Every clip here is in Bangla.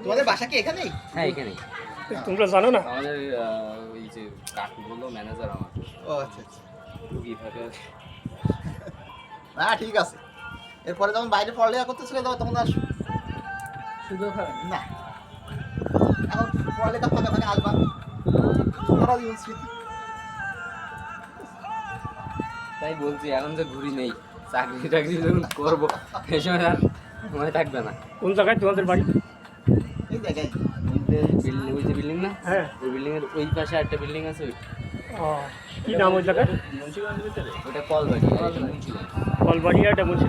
তোমাদের বাসা কি এখানেই? হ্যাঁ এখানেই। তোমরা জানো না? আমাদের ওই যে কাকু বললো ম্যানেজার আমার। ও আচ্ছা আচ্ছা। এইভাবে না ঠিক আছে। এরপরে যখন বাইরে পড়ালেখা করতেছিলে তখন আর সুযোগ হয় না। এখন পড়ালেখা ফাঁকা ফাঁকা আসবা। সারা জীবন স্মৃতি। তাই বলছি এখন যে ঘুরি নেই, চাকরি টাকরি যখন করবো সেই সময় আর সময় থাকবে না। কোন জায়গায় তোমাদের বাড়ি? এই জায়গায় ওই যে বিল্ডিং না, হ্যাঁ। ওই বিল্ডিং এর ওই পাশে একটা বিল্ডিং আছে, ও, কি নাম ওই জায়গায়? ওটা কলবাড়ি, আর এটা মুন্সিগঞ্জ। কলবাড়ি আর এটা বলছি।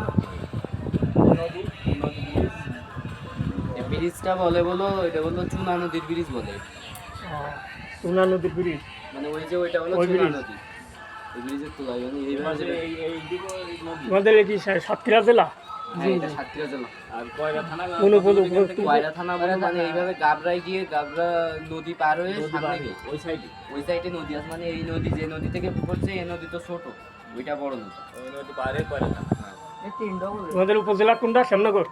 এই ব্রিজটা বলে বলো, এটা বললো চুনা নদীর ব্রিজ বলে। তুমনা নদীর ব্রিজ। মানে ওই যে ওইটা হলো ওই চুনা ব্রিজ। নদী, ওই ব্রিজের তোলায় মানে এইভাবে তোমাদের এই কি সাতক্ষীরা জেলা? হ্যাঁ এটা সাতক্ষীরা জেলা। কোন উপজেলা? কয়রা থানা বলে মানে এইভাবে গাবরায় গিয়ে গাবরা নদী পার হয়ে সামনে গিয়ে ওই সাইডে নদী আছে, মানে এই নদী যে নদী থেকে পড়ছে এই নদী তো ছোট, ওইটা বড় নদী। তোমাদের উপজেলা কোনটা? শ্যামনগর?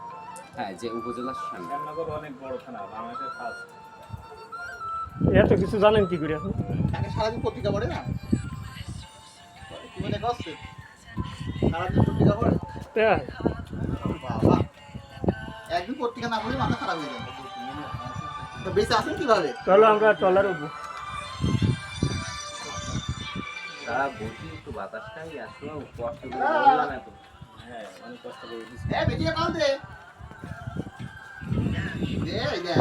হ্যাঁ যে উপজেলার সামনে। এত কিছু জানেন কি করে আপনি? তাকে সারাদিন পত্রিকা পড়ে না? কি মনে করছে? সারাদিন পত্রিকা পড়ে? তাই? বাবা, একদিন পত্রিকা না পড়লে মাথা খারাপ হয়ে যাবে। তো বেঁচে আছেন কিভাবে? চলো আমরা ট্রলার উঠবো। তারা বসি একটু বাতাসটাই আসলো, কষ্ট করে বললাম এত। হ্যাঁ অনেক কষ্ট করে বেটিয়া কাল দে। দে, এই দে।